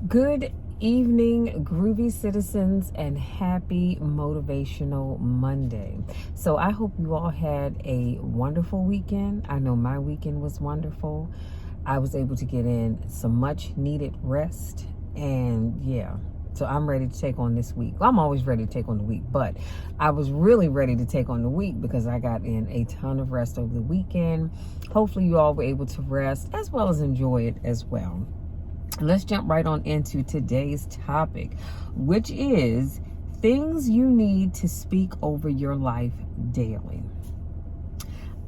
Good evening, groovy citizens, and happy Motivational Monday. So, I hope you all had a wonderful weekend. I know my weekend was wonderful. I was able to get in some much needed rest, and so I'm ready to take on this week. Well, I'm always ready to take on the week, but I was really ready to take on the week because I got in a ton of rest over the weekend. Hopefully, you all were able to rest as well as enjoy it as well. Let's jump right on into today's topic, which is things you need to speak over your life daily.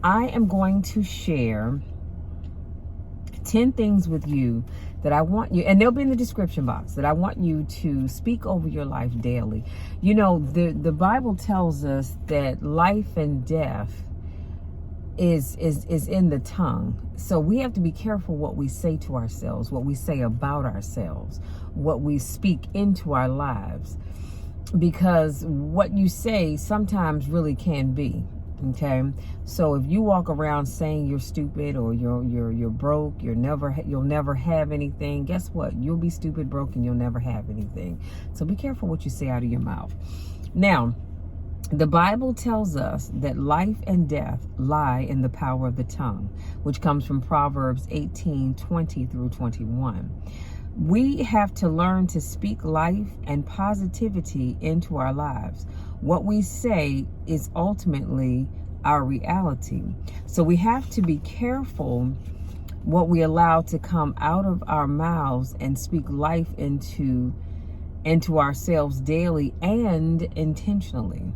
I am going to share 10 things with you that I want you, and they'll be in the description box, that I want you to speak over your life daily. You know, the Bible tells us that life and death is in the tongue. So we have to be careful what we say to ourselves, what we say about ourselves, what we speak into our lives, because what you say sometimes really can be. Okay, so if you walk around saying you're stupid or you're broke, you'll never have anything, guess what? You'll be stupid, broke, and you'll never have anything. So be careful what you say out of your mouth. Now, the Bible tells us that life and death lie in the power of the tongue, which comes from Proverbs 18:20 through 21. We have to learn to speak life and positivity into our lives. What we say is ultimately our reality. So we have to be careful what we allow to come out of our mouths and speak life into ourselves daily and intentionally.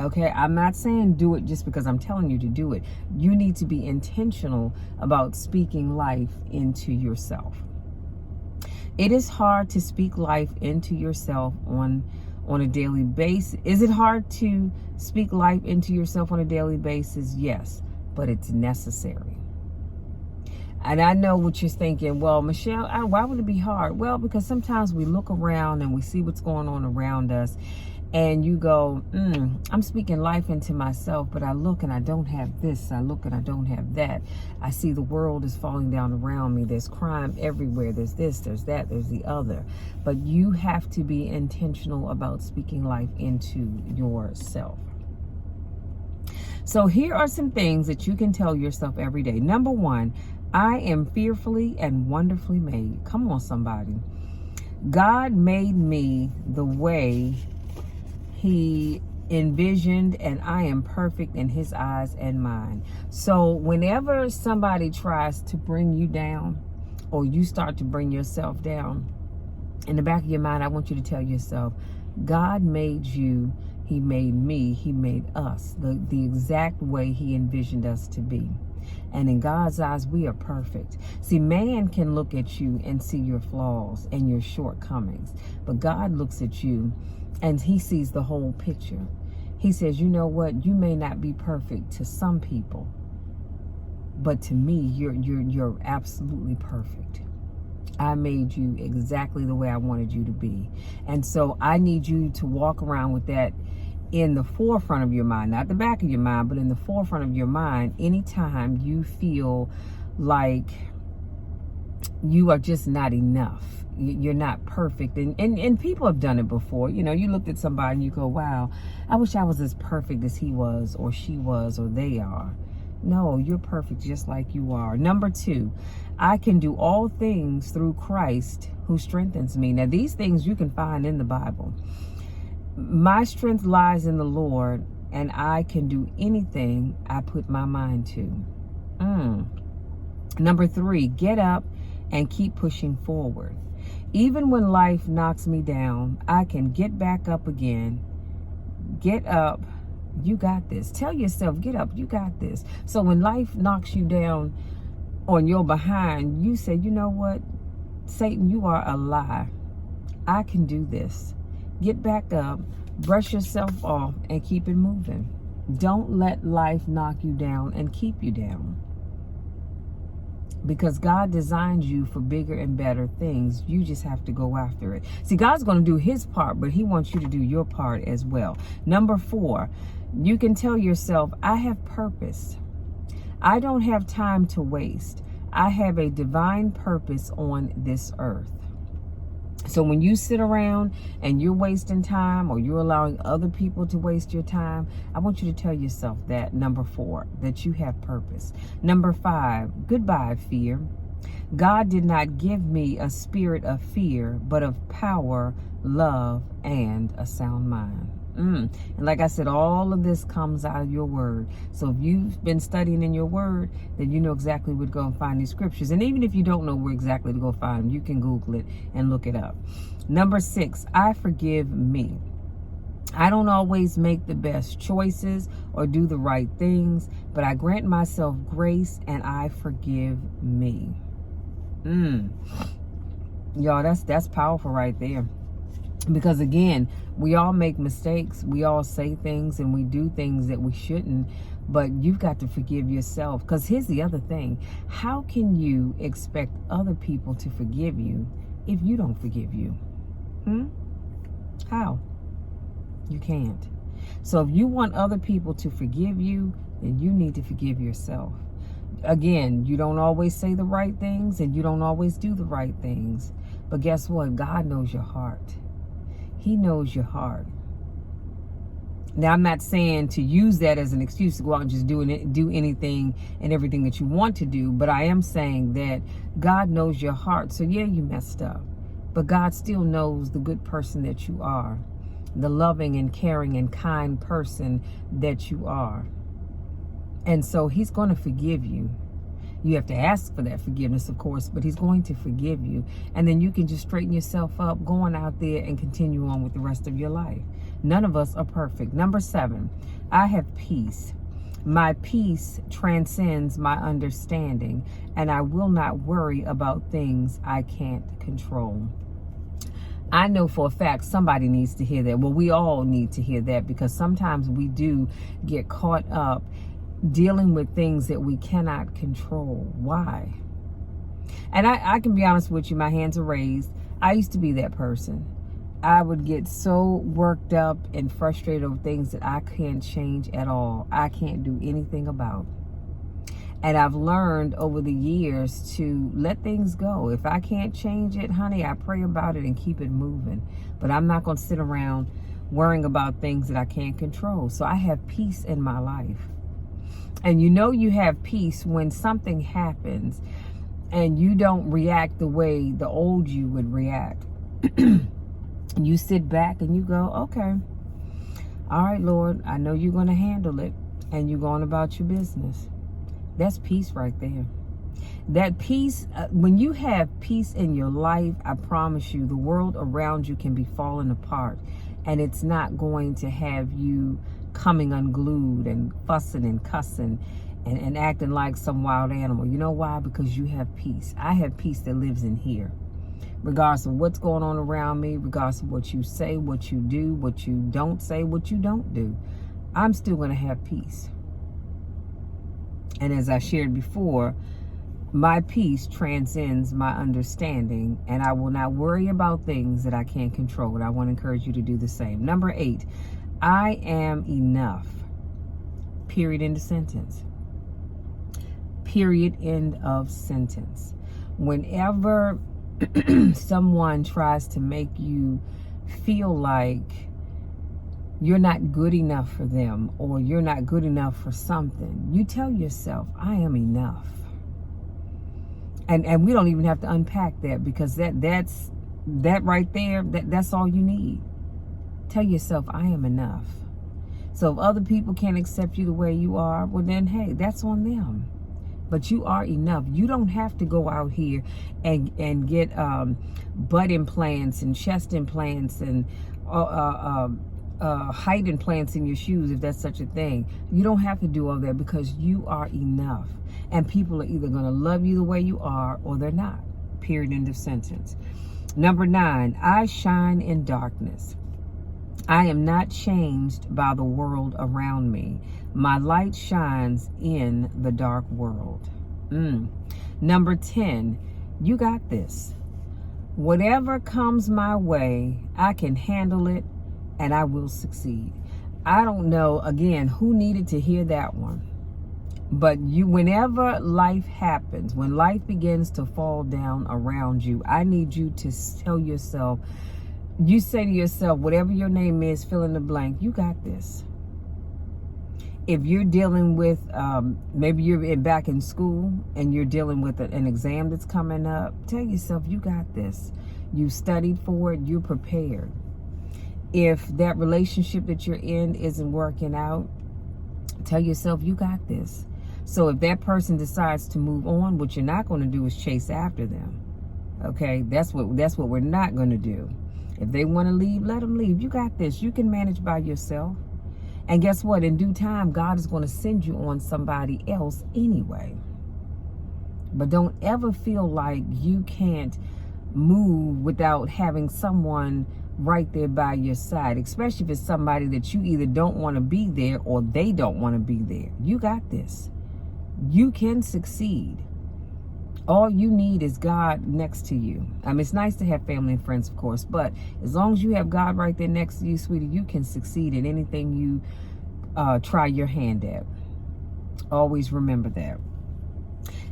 Okay, I'm not saying do it just because I'm telling you to do it. You need to be intentional about speaking life into yourself. It is hard to speak life into yourself on a daily basis. Is it hard to speak life into yourself on a daily basis? Yes, but it's necessary. And I know what you're thinking, well, Michelle, why would it be hard? Well, because sometimes we look around and we see what's going on around us, and you go, I'm speaking life into myself, but I look and I don't have this. I look and I don't have that. I see the world is falling down around me. There's crime everywhere. There's this, there's that, there's the other. But you have to be intentional about speaking life into yourself. So here are some things that you can tell yourself every day. Number one, I am fearfully and wonderfully made. Come on, somebody. God made me the way He envisioned, and I am perfect in His eyes and mine. So whenever somebody tries to bring you down, or you start to bring yourself down, in the back of your mind, I want you to tell yourself, God made you, He made me, He made us the exact way He envisioned us to be. And in God's eyes, we are perfect. See, man can look at you and see your flaws and your shortcomings, but God looks at you and He sees the whole picture. He says, you know what? You may not be perfect to some people, but to me, you're absolutely perfect. I made you exactly the way I wanted you to be. And so I need you to walk around with that in the forefront of your mind, not the back of your mind, but in the forefront of your mind, anytime you feel like you are just not enough. You're not perfect. And people have done it before. You know, you looked at somebody and you go, wow, I wish I was as perfect as he was or she was or they are. No, you're perfect just like you are. Number two, I can do all things through Christ who strengthens me. Now, these things you can find in the Bible. My strength lies in the Lord, and I can do anything I put my mind to. Number three, get up and keep pushing forward. Even when life knocks me down, I can get back up again. Get up. You got this. Tell yourself, get up. You got this. So when life knocks you down on your behind, you say, you know what? Satan, you are a lie. I can do this. Get back up, brush yourself off, and keep it moving. Don't let life knock you down and keep you down. Because God designed you for bigger and better things. You just have to go after it. See, God's going to do His part, but He wants you to do your part as well. Number four, you can tell yourself, I have purpose. I don't have time to waste. I have a divine purpose on this earth. So when you sit around and you're wasting time, or you're allowing other people to waste your time, I want you to tell yourself that, number 4, that you have purpose. Number 5, goodbye, fear. God did not give me a spirit of fear, but of power, love, and a sound mind. And like I said, all of this comes out of your word. So if you've been studying in your word, then you know exactly where to go and find these scriptures. And even if you don't know where exactly to go find them, you can Google it and look it up. Number 6, I forgive me. I don't always make the best choices or do the right things, but I grant myself grace and I forgive me. Y'all, that's powerful right there. Because again, we all make mistakes. We all say things and we do things that we shouldn't. But you've got to forgive yourself. Because here's the other thing. How can you expect other people to forgive you if you don't forgive you? How? You can't. So if you want other people to forgive you, then you need to forgive yourself. Again, you don't always say the right things and you don't always do the right things. But guess what? God knows your heart. He knows your heart. Now, I'm not saying to use that as an excuse to go out and just do anything and everything that you want to do. But I am saying that God knows your heart. So yeah, you messed up. But God still knows the good person that you are. The loving and caring and kind person that you are. And so he's going to forgive you. You have to ask for that forgiveness, of course, but he's going to forgive you. And then you can just straighten yourself up, going out there and continue on with the rest of your life. None of us are perfect. Number 7, I have peace. My peace transcends my understanding, and I will not worry about things I can't control. I know for a fact somebody needs to hear that. Well, we all need to hear that, because sometimes we do get caught up dealing with things that we cannot control. Why? And I can be honest with you, my hands are raised. I used to be that person. I would get so worked up and frustrated over things that I can't change at all. I can't do anything about. And I've learned over the years to let things go. If I can't change it, honey, I pray about it and keep it moving. But I'm not going to sit around worrying about things that I can't control. So I have peace in my life. And you know you have peace when something happens and you don't react the way the old you would react. You sit back and you go, okay, all right, Lord, I know you're going to handle it, and you're going about your business. That's peace right there. That peace, when you have peace in your life, I promise you, the world around you can be falling apart, and it's not going to have you coming unglued and fussing and cussing and acting like some wild animal. You know why? Because you have peace. I have peace that lives in here. Regardless of what's going on around me, regardless of what you say, what you do, what you don't say, what you don't do, I'm still going to have peace. And as I shared before, my peace transcends my understanding, and I will not worry about things that I can't control. And I want to encourage you to do the same. Number 8, I am enough. Period. End of sentence. Period. End of sentence. Whenever someone tries to make you feel like you're not good enough for them, or you're not good enough for something, you tell yourself, I am enough. And we don't even have to unpack that, because that's right there, that's all you need. Tell yourself, I am enough. So if other people can't accept you the way you are, well then, hey, that's on them. But you are enough. You don't have to go out here and get butt implants and chest implants and height implants in your shoes, if that's such a thing. You don't have to do all that, because you are enough. And people are either going to love you the way you are, or they're not. Period. End of sentence. Number 9, I shine in darkness. I am not changed by the world around me. My light shines in the dark world. Number 10, you got this. Whatever comes my way, I can handle it, and I will succeed. I don't know, again, who needed to hear that one. But whenever life happens, when life begins to fall down around you, I need you to tell yourself, you say to yourself, whatever your name is, fill in the blank, you got this. If you're dealing with, maybe you're back in school and you're dealing with an exam that's coming up, tell yourself, you got this. You studied for it, you're prepared. If that relationship that you're in isn't working out, tell yourself, you got this. So if that person decides to move on, what you're not going to do is chase after them. Okay, that's what we're not going to do. If they want to leave, let them leave. You got this. You can manage by yourself. And guess what? In due time, God is going to send you on somebody else anyway. But don't ever feel like you can't move without having someone right there by your side, especially if it's somebody that you either don't want to be there or they don't want to be there. You got this. You can succeed. All you need is God next to you. I mean, it's nice to have family and friends, of course, but as long as you have God right there next to you, sweetie, you can succeed in anything you try your hand at. Always remember that.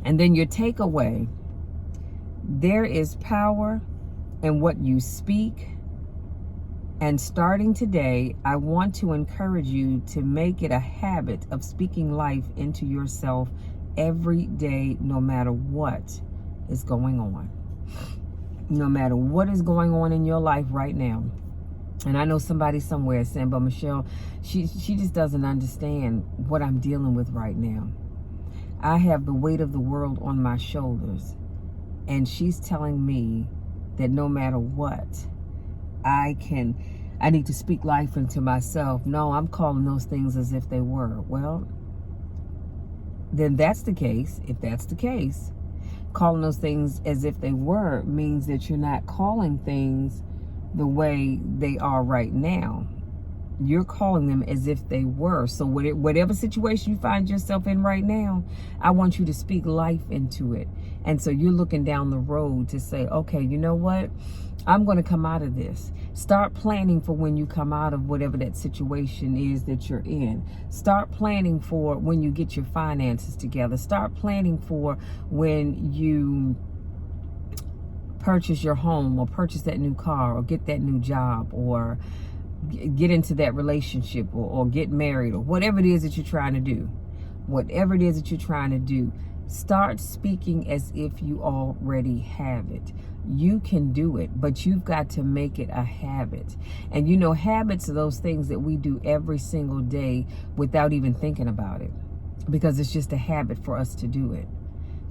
And then your takeaway, there is power in what you speak. And starting today, I want to encourage you to make it a habit of speaking life into yourself every day, no matter what is going on. No matter what is going on in your life right now. And I know somebody somewhere is saying, but Michelle, she just doesn't understand what I'm dealing with right now. I have the weight of the world on my shoulders. And she's telling me that no matter what, I need to speak life into myself. No, I'm calling those things as if they were. Well, then that's the case. If that's the case, calling those things as if they were means that you're not calling things the way they are right now. You're calling them as if they were. So whatever situation you find yourself in right now, I want you to speak life into it. And so you're looking down the road to say, okay, you know what? I'm going to come out of this. Start planning for when you come out of whatever that situation is that you're in. Start planning for when you get your finances together. Start planning for when you purchase your home or purchase that new car or get that new job or get into that relationship or get married or whatever it is that you're trying to do. Whatever it is that you're trying to do, start speaking as if you already have it. You can do it, but you've got to make it a habit. And you know, habits are those things that we do every single day without even thinking about it, because it's just a habit for us to do it.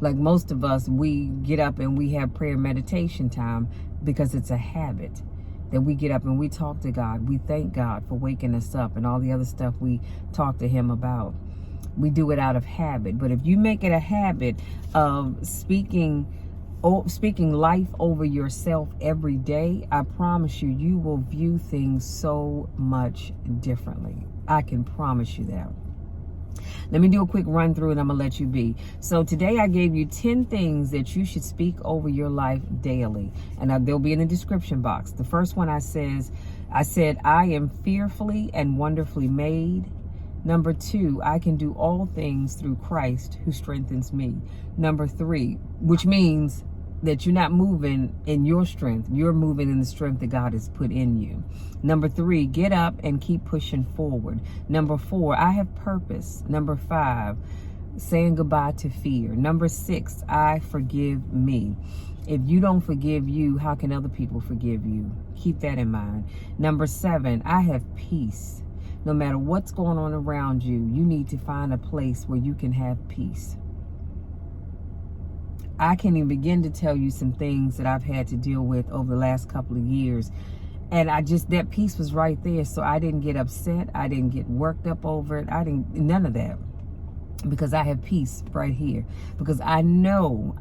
Like most of us, we get up and we have prayer meditation time because it's a habit that we get up and we talk to God. We thank God for waking us up and all the other stuff we talk to him about. We do it out of habit. But if you make it a habit of speaking life over yourself every day, I promise you, you will view things so much differently. I can promise you that. Let me do a quick run through and I'm going to let you be. So today I gave you 10 things that you should speak over your life daily. And they'll be in the description box. The first one I said, I am fearfully and wonderfully made. Number 2, I can do all things through Christ who strengthens me. Number 3, which means that you're not moving in your strength. You're moving in the strength that God has put in you. Number 3, get up and keep pushing forward. Number 4, I have purpose. Number 5, saying goodbye to fear. Number 6, I forgive me. If you don't forgive you, how can other people forgive you? Keep that in mind. Number 7, I have peace. No matter what's going on around you, you need to find a place where you can have peace. I can't even begin to tell you some things that I've had to deal with over the last couple of years. And that peace was right there. So I didn't get upset. I didn't get worked up over it. None of that. Because I have peace right here. Because I know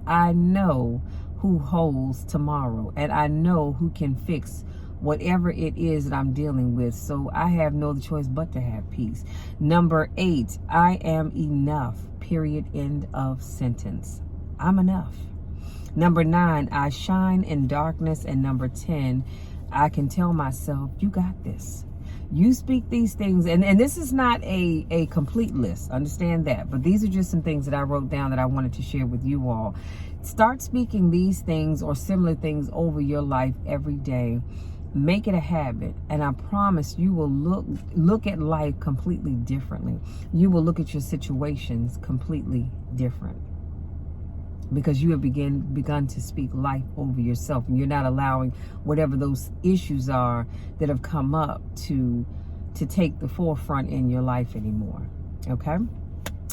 who holds tomorrow. And I know who can fix whatever it is that I'm dealing with. So I have no other choice but to have peace. Number 8, I am enough. Period. End of sentence. I'm enough. Number 9, I shine in darkness. And number 10, I can tell myself, you got this. You speak these things, and this is not a complete list, understand that, but these are just some things that I wrote down that I wanted to share with you all. Start speaking these things or similar things over your life every day. Make it a habit, and I promise you will look at life completely differently. You will look at your situations completely different, because you have begun to speak life over yourself, and you're not allowing whatever those issues are that have come up to take the forefront in your life anymore. Okay?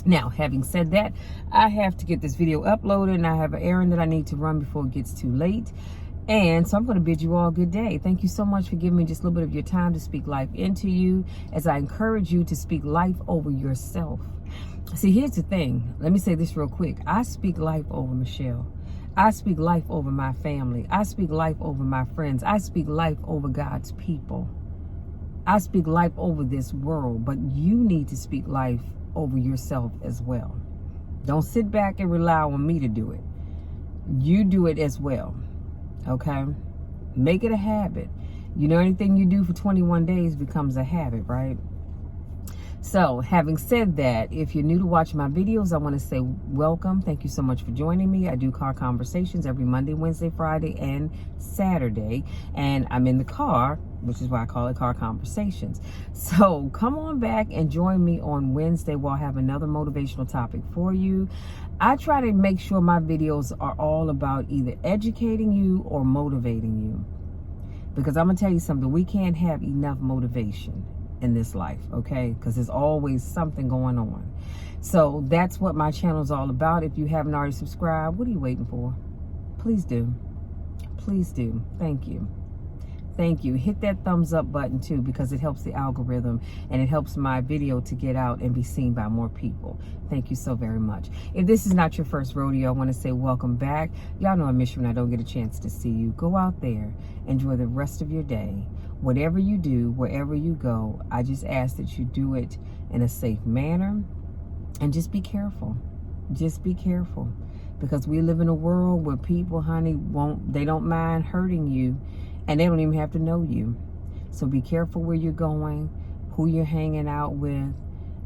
Now, having said that, I have to get this video uploaded, and I have an errand that I need to run before it gets too late. And so I'm going to bid you all good day. Thank you so much for giving me just a little bit of your time to speak life into you, as I encourage you to speak life over yourself. See, here's the thing. Let me say this real quick. I speak life over Michelle. I speak life over my family. I speak life over my friends. I speak life over God's people. I speak life over this world, but you need to speak life over yourself as well. Don't sit back and rely on me to do it. You do it as well. Okay? Make it a habit. You know, anything you do for 21 days becomes a habit, right? So, having said that, if you're new to watching my videos, I want to say welcome. Thank you so much for joining me. I do car conversations every Monday, Wednesday, Friday, and Saturday. And I'm in the car, which is why I call it Car Conversations. So, come on back and join me on Wednesday, where I'll have another motivational topic for you. I try to make sure my videos are all about either educating you or motivating you. Because I'm going to tell you something, we can't have enough motivation in this life, okay? Because there's always something going on. So that's what my channel is all about. If you haven't already subscribed, what are you waiting for? Please do. Please do. Thank you. Thank you. Hit that thumbs up button too, because it helps the algorithm and it helps my video to get out and be seen by more people. Thank you so very much. If this is not your first rodeo, I want to say welcome back. Y'all know I miss you when I don't get a chance to see you. Go out there, enjoy the rest of your day. Whatever you do, wherever you go, I just ask that you do it in a safe manner, and just be careful. Just be careful, because we live in a world where people, honey, they don't mind hurting you. And they don't even have to know you. So be careful where you're going, who you're hanging out with.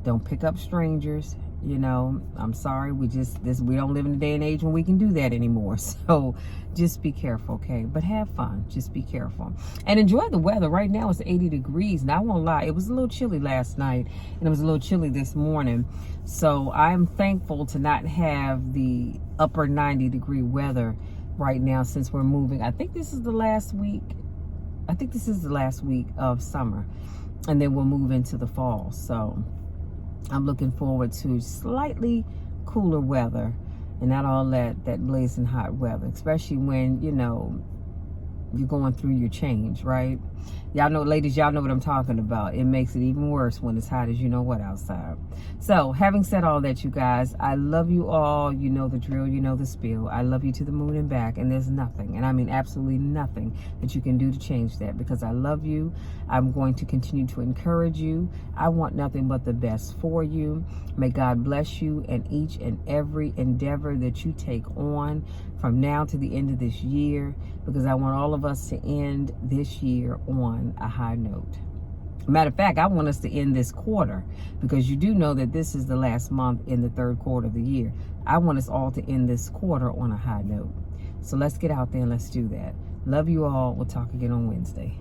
Don't pick up strangers. You know, I'm sorry, we don't live in a day and age when we can do that anymore. So just be careful, okay? But have fun. Just be careful. And enjoy the weather. Right now it's 80 degrees. And I won't lie, it was a little chilly last night, and it was a little chilly this morning. So I'm thankful to not have the upper 90-degree weather right now, since we're moving. I think this is the last week. I think this is the last week of summer, and then we'll move into the fall. So I'm looking forward to slightly cooler weather, and not all that blazing hot weather, especially when, you know, you're going through your change, right? Y'all know, ladies, y'all know what I'm talking about. It makes it even worse when it's hot as you know what outside. So, having said all that, you guys, I love you all. You know the drill, you know the spiel. I love you to the moon and back, and there's nothing, and I mean absolutely nothing, that you can do to change that, because I love you. I'm going to continue to encourage you. I want nothing but the best for you. May God bless you in each and every endeavor that you take on from now to the end of this year, because I want all of us to end this year on a high note. Matter of fact, I want us to end this quarter, because you do know that this is the last month in the third quarter of the year. I want us all to end this quarter on a high note. So let's get out there and let's do that. Love you all. We'll talk again on Wednesday.